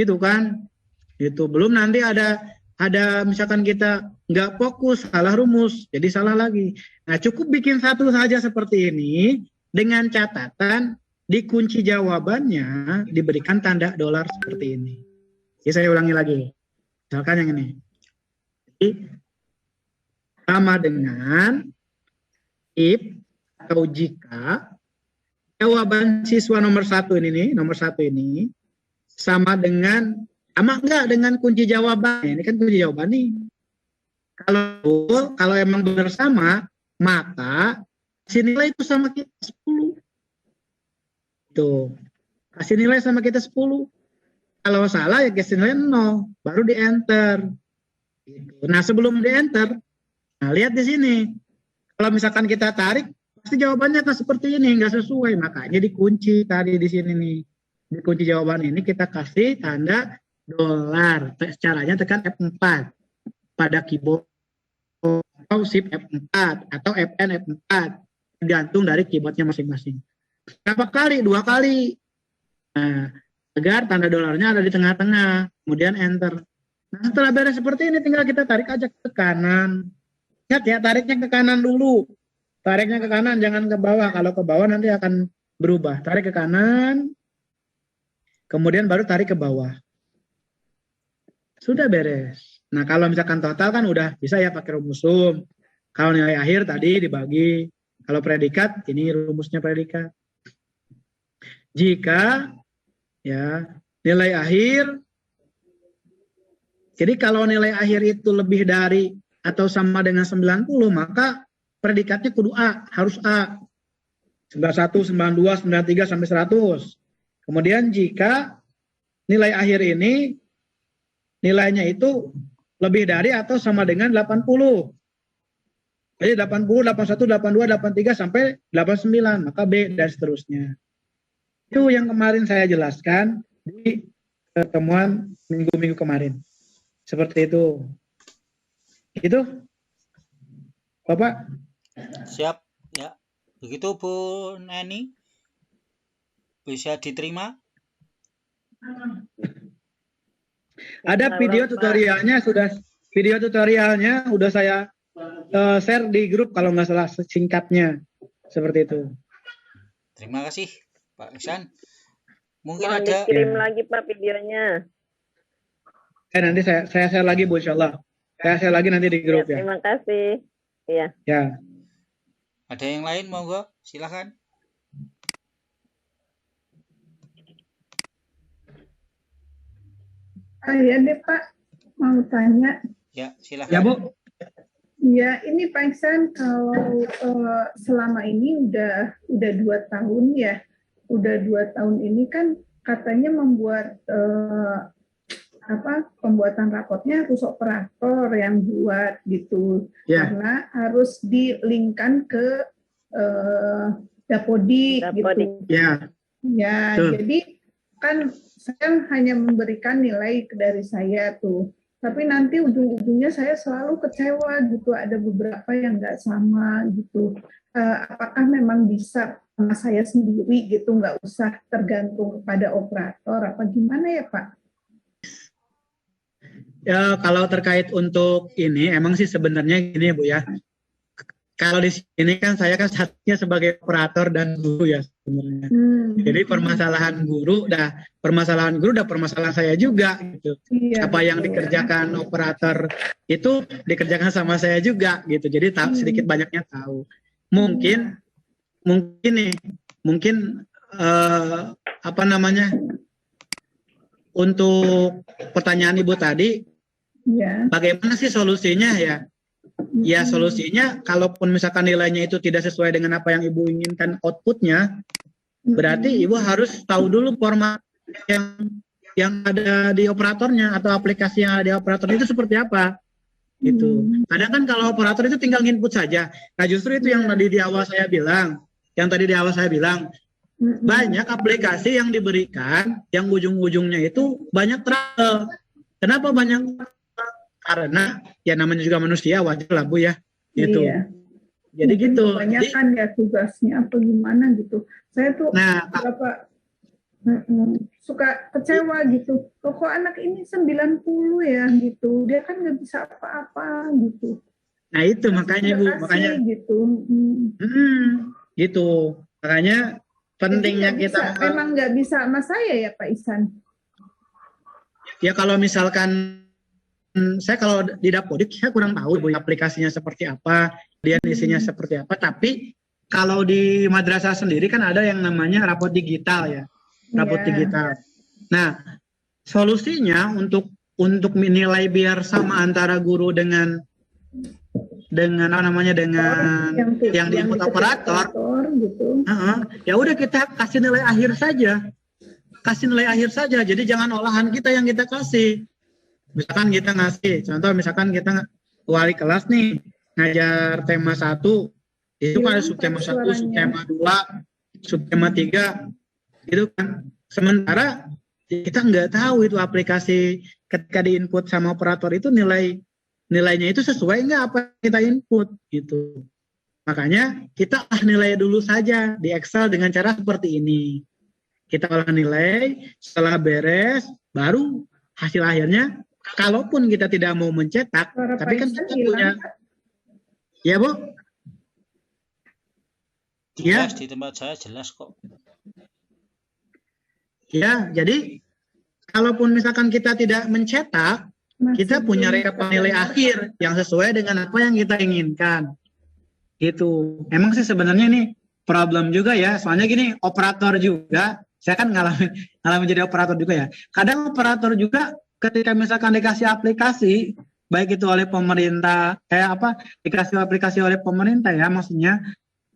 Gitu kan? Gitu. Belum nanti ada misalkan kita nggak fokus, salah rumus, jadi salah lagi. Nah, cukup bikin 1 saja seperti ini, dengan catatan di kunci jawabannya diberikan tanda dolar seperti ini. Jadi saya ulangi lagi. Misalkan yang ini. Jadi, sama dengan if atau jika jawaban siswa nomor 1 ini sama dengan enggak dengan kunci jawaban. Ini kan kunci jawaban nih. Kalau emang benar sama, maka kasih nilai itu sama kita 10. Tuh. Kasih nilai sama kita 10. Kalau salah ya kasih nilai 0, baru di enter. Gitu. Nah, sebelum di enter, nah lihat di sini. Kalau misalkan kita tarik, pasti jawabannya kan seperti ini, nggak sesuai. Makanya dikunci tadi di sini nih. Di kunci jawaban ini kita kasih tanda dolar. Caranya tekan F4. pada keyboard atau Shift F4 atau Fn F4, tergantung dari keyboardnya masing-masing. Berapa kali? 2 kali. Nah, agar tanda dolarnya ada di tengah-tengah, kemudian enter. Nah, setelah beres seperti ini, tinggal kita tarik aja ke kanan. Ingat ya, tariknya ke kanan dulu. Tariknya ke kanan, jangan ke bawah. Kalau ke bawah nanti akan berubah. Tarik ke kanan, kemudian baru tarik ke bawah. Sudah beres. Nah, kalau misalkan total kan udah bisa ya pakai rumus sum. Kalau nilai akhir tadi dibagi. Kalau predikat, ini rumusnya predikat. Jika ya nilai akhir, jadi kalau nilai akhir itu lebih dari atau sama dengan 90, maka predikatnya kudu A, harus A. 91, 92, 93 sampai 100. Kemudian jika nilai akhir ini nilainya itu lebih dari atau sama dengan 80. Jadi 80, 81, 82, 83 sampai 89, maka B dan seterusnya. Itu yang kemarin saya jelaskan di pertemuan minggu-minggu kemarin. Seperti itu. Itu, Bapak?
Siap, ya. Begitu Bu Neni. Bisa diterima?
Ada video tutorialnya sudah saya share di grup kalau nggak salah singkatnya. Seperti itu.
Terima kasih Pak Ihsan. Mungkin
Mohon
ada
dikirim lagi Pak videonya.
Nanti saya share lagi Bu, insyaallah. Saya share lagi nanti di grup ya.
Terima kasih. Iya.
Ya.
ada yang lain monggo, silakan.
Ya deh Pak, mau tanya.
Ya, silakan.
Ya Bu.
Ya, ini Pak Ihsan, kalau selama ini udah 2 tahun ya, udah 2 tahun ini kan katanya membuat pembuatan rapotnya harus operator yang buat gitu, karena harus di-linkkan ke Dapodik gitu. Ya, jadi kan saya hanya memberikan nilai dari saya tuh. Tapi nanti ujung-ujungnya saya selalu kecewa gitu, ada beberapa yang nggak sama gitu. Apakah memang bisa sama saya sendiri gitu, nggak usah tergantung kepada operator, apa gimana ya Pak?
Ya, kalau terkait untuk ini, emang sih sebenarnya gini Bu ya. Kalau di sini kan saya kan satunya sebagai operator dan guru ya sebenarnya. Jadi permasalahan guru udah permasalahan saya juga gitu. Iya, apa yang dikerjakan operator itu dikerjakan sama saya juga gitu. Jadi sedikit banyaknya tahu. Mungkin untuk pertanyaan Ibu tadi, bagaimana sih solusinya ya? Ya solusinya, kalaupun misalkan nilainya itu tidak sesuai dengan apa yang Ibu inginkan outputnya, berarti Ibu harus tahu dulu format yang ada di operatornya atau aplikasi yang ada di operator itu seperti apa. Gitu. Kadang kan kalau operator itu tinggal input saja. Nah justru itu yang tadi di awal saya bilang, banyak aplikasi yang diberikan yang ujung-ujungnya itu banyak trouble. Kenapa banyak? Karena ya namanya juga manusia, wajar lah Bu ya, gitu. Iya. Jadi mungkin gitu.
Kebanyakan ya tugasnya apa gimana gitu. Saya tuh suka kecewa gitu. Kok anak ini 90 ya gitu. Dia kan nggak bisa apa-apa gitu.
Nah itu makanya Bu, makanya
gitu.
Gitu. Makanya pentingnya kita
memang nggak bisa sama saya ya Pak Ihsan.
Ya kalau misalkan saya kalau di Dapodik saya kurang tahu Bu aplikasinya seperti apa, dia isinya seperti apa, tapi kalau di madrasah sendiri kan ada yang namanya rapot digital ya. Rapot digital. Nah, solusinya untuk nilai biar sama antara guru dengan yang diinput operator gitu. Ya udah kita kasih nilai akhir saja. Jadi jangan olahan kita yang kita kasih. Misalkan kita ngasih, contoh misalkan kita wali kelas nih, ngajar tema 1, itu kan ada subtema 1, subtema 2, subtema 3, gitu kan. Sementara kita nggak tahu itu aplikasi ketika diinput sama operator itu nilai nilainya itu sesuai nggak apa yang kita input gitu. Makanya kita nilai dulu saja di Excel dengan cara seperti ini. Kita olah nilai, setelah beres, baru hasil akhirnya, kalaupun kita tidak mau mencetak,
Suara
tapi kan
Pak
kita
Iksan
punya,
hilang, Pak.
ya Bu? Ya,
Jelas di tempat saya jelas kok.
ya. Jadi kalaupun misalkan kita tidak mencetak,
Masih
kita punya
belum
rekapan nilai
terdengar.
akhir yang sesuai dengan apa yang kita inginkan. Gitu. Emang sih sebenarnya ini problem juga ya. Soalnya gini, operator juga, saya kan ngalamin jadi operator juga ya. Kadang operator juga ketika misalkan dikasih aplikasi, baik itu oleh pemerintah, dikasih aplikasi oleh pemerintah ya, maksudnya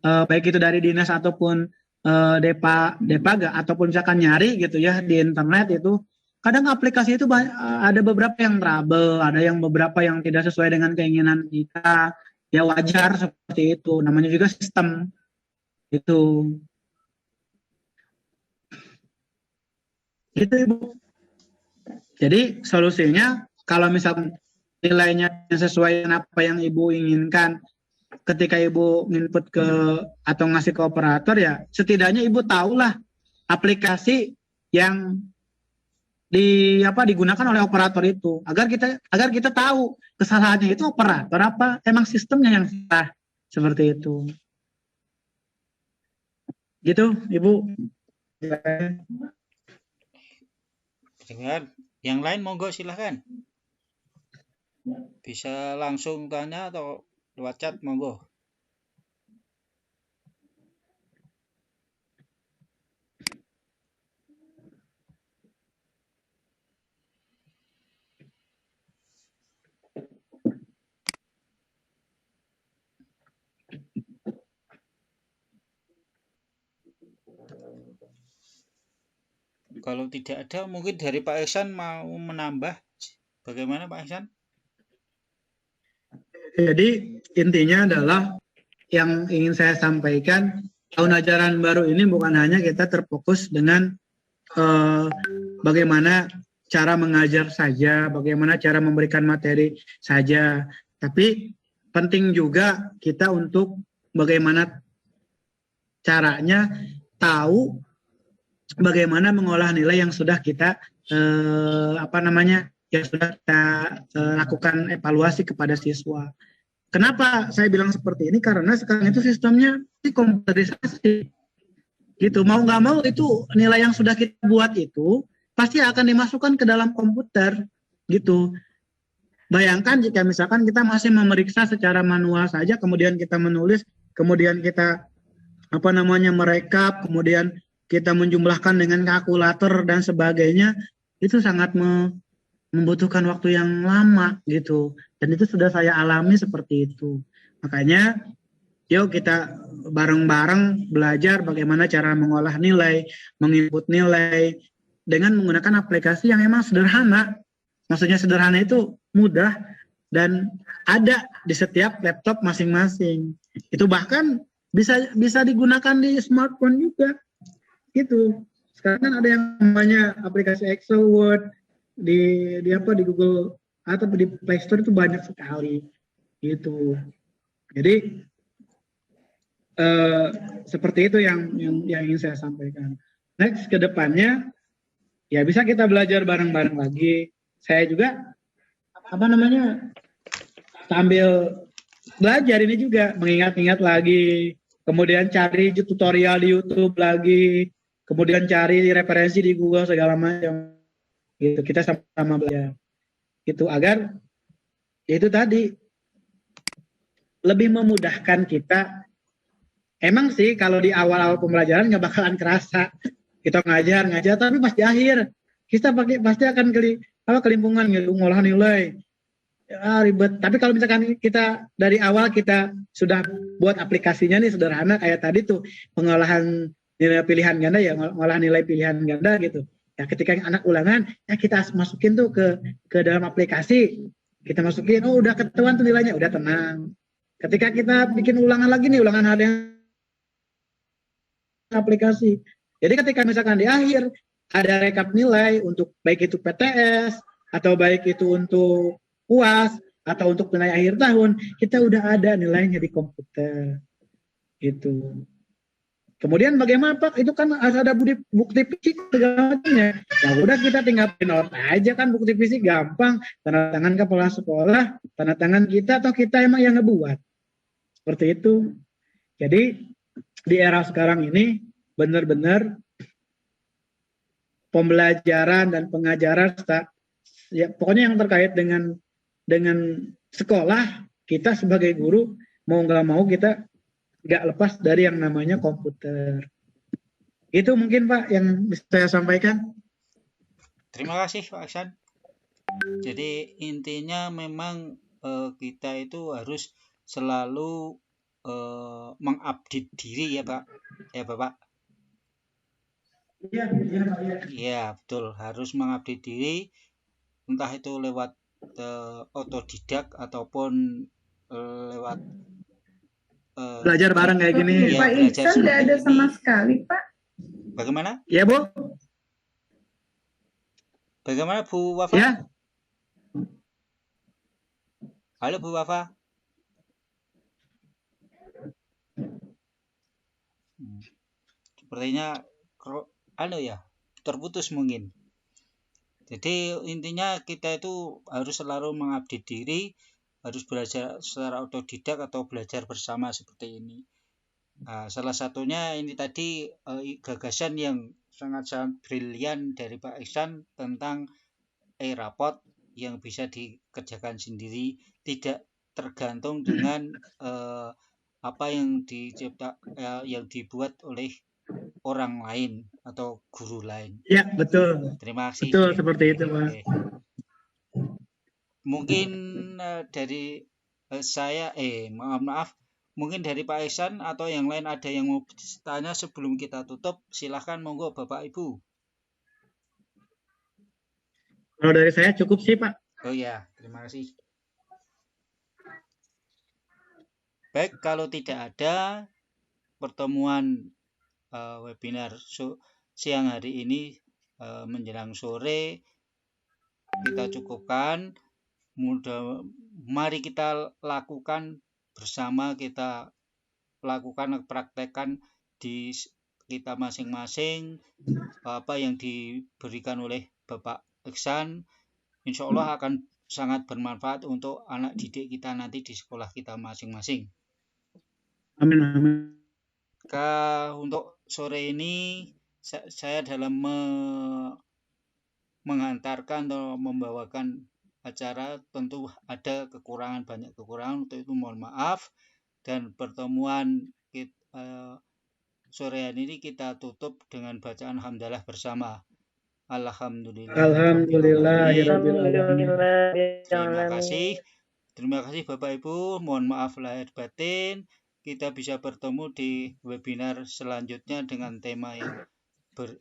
baik itu dari dinas ataupun Depaga ataupun misalkan nyari gitu ya di internet itu, kadang aplikasi itu ada beberapa yang trouble, ada yang beberapa yang tidak sesuai dengan keinginan kita. Ya wajar seperti itu, namanya juga sistem itu. Gitu Ibu. Jadi solusinya kalau misalkan nilainya sesuai dengan apa yang Ibu inginkan, ketika Ibu input ke atau ngasih ke operator ya, setidaknya Ibu tahulah aplikasi yang digunakan oleh operator itu agar kita tahu kesalahannya itu operator apa emang sistemnya yang salah, seperti itu. Gitu Ibu.
Dengan yang lain monggo silahkan. Bisa langsung tanya atau lewat chat monggo. Kalau tidak ada, mungkin dari Pak Ihsan mau menambah. Bagaimana Pak Ihsan?
Jadi intinya adalah yang ingin saya sampaikan, tahun ajaran baru ini bukan hanya kita terfokus dengan bagaimana cara mengajar saja, bagaimana cara memberikan materi saja, tapi penting juga kita untuk bagaimana caranya tahu bagaimana mengolah nilai yang sudah kita yang sudah kita lakukan evaluasi kepada siswa. Kenapa saya bilang seperti ini? Karena sekarang itu sistemnya komputerisasi. Gitu, mau nggak mau itu nilai yang sudah kita buat itu pasti akan dimasukkan ke dalam komputer. Gitu. Bayangkan jika misalkan kita masih memeriksa secara manual saja, kemudian kita menulis, kemudian kita merekap, kemudian kita menjumlahkan dengan kalkulator dan sebagainya, itu sangat membutuhkan waktu yang lama gitu. Dan itu sudah saya alami seperti itu. Makanya yuk kita bareng-bareng belajar bagaimana cara mengolah nilai, menginput nilai dengan menggunakan aplikasi yang memang sederhana. Maksudnya sederhana itu mudah dan ada di setiap laptop masing-masing. Itu bahkan bisa digunakan di smartphone juga. Gitu. Sekarang kan ada yang namanya aplikasi Excel, Word, di Google atau di Play Store itu banyak sekali gitu. Jadi seperti itu yang ingin saya sampaikan. Next ke depannya ya bisa kita belajar bareng-bareng lagi. Saya juga sambil belajar ini juga mengingat-ingat lagi, kemudian cari tutorial di YouTube lagi, kemudian cari referensi di Google segala macam. Gitu, kita sama-sama belajar. Itu agar itu tadi lebih memudahkan kita. Emang sih kalau di awal-awal pembelajaran nggak bakalan kerasa. Kita ngajar, tapi pas di akhir kita pasti akan kelimpungan gitu, ngolah nilai. Ya, ribet. Tapi kalau misalkan kita dari awal kita sudah buat aplikasinya nih sederhana kayak tadi tuh pengolahan nilai pilihan ganda ya, ngolah nilai pilihan ganda gitu. Ya ketika anak ulangan ya kita masukin tuh ke dalam aplikasi. Kita masukin, oh udah ketahuan tuh nilainya, udah tenang. Ketika kita bikin ulangan lagi nih, ulangan hal yang aplikasi. Jadi ketika misalkan di akhir ada rekap nilai untuk baik itu PTS atau baik itu untuk UAS atau untuk nilai akhir tahun, kita udah ada nilainya di komputer. Gitu. Kemudian bagaimana Pak? Itu kan harus ada bukti fisik segala macamnya. Ya udah kita tinggal print out aja kan, bukti fisik gampang. Tanda tangan kepala sekolah, tanda tangan kita atau kita emang yang ngebuat. Seperti itu. Jadi di era sekarang ini benar-benar pembelajaran dan pengajaran ya pokoknya yang terkait dengan sekolah, kita sebagai guru mau nggak mau kita nggak lepas dari yang namanya komputer. Itu mungkin Pak yang bisa saya sampaikan.
Terima kasih Pak Iksan. Jadi intinya memang kita itu harus selalu mengupdate diri ya Pak, ya Bapak.
Iya.
Iya betul, harus mengupdate diri, entah itu lewat otodidak ataupun lewat
belajar bareng kayak gini.
Ya, Pak Iksan nggak ada sama sekali Pak.
Bagaimana?
Ya Bu.
Bagaimana Bu Wafa?
Ya.
Halo Bu Wafa. Sepertinya terputus mungkin. Jadi intinya kita itu harus selalu mengupdate diri, harus belajar secara otodidak atau belajar bersama seperti ini. Nah, salah satunya ini tadi gagasan yang sangat-sangat brilian dari Pak Iksan tentang e-raport yang bisa dikerjakan sendiri, tidak tergantung dengan apa yang yang dibuat oleh orang lain atau guru lain.
Ya, betul.
Terima kasih.
Betul, seperti itu, Pak.
Okay. Mungkin dari saya, maaf, mungkin dari Pak Iksan atau yang lain ada yang mau tanya sebelum kita tutup, silahkan monggo Bapak Ibu.
Kalau dari saya cukup sih, Pak.
Oh ya, terima kasih. Baik, kalau tidak ada pertemuan webinar siang hari ini menjelang sore kita cukupkan. Mari kita lakukan bersama, kita lakukan praktekkan di kita masing-masing apa yang diberikan oleh Bapak Iksan. Insya Allah akan sangat bermanfaat untuk anak didik kita nanti di sekolah kita masing-masing.
Amin, amin.
Untuk sore ini saya dalam menghantarkan atau membawakan acara tentu ada kekurangan, banyak kekurangan, untuk itu mohon maaf, dan pertemuan sore hari ini kita tutup dengan bacaan hamdalah bersama. Alhamdulillah. Terima kasih Bapak Ibu, mohon maaf lahir batin. Kita bisa bertemu di webinar selanjutnya dengan tema yang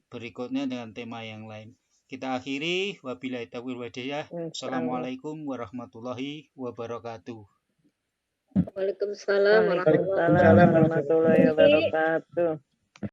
berikutnya, dengan tema yang lain. Kita akhiri, wabillahi taufiq wal hidayah. Assalamualaikum warahmatullahi wabarakatuh.
Waalaikumsalam warahmatullahi wabarakatuh.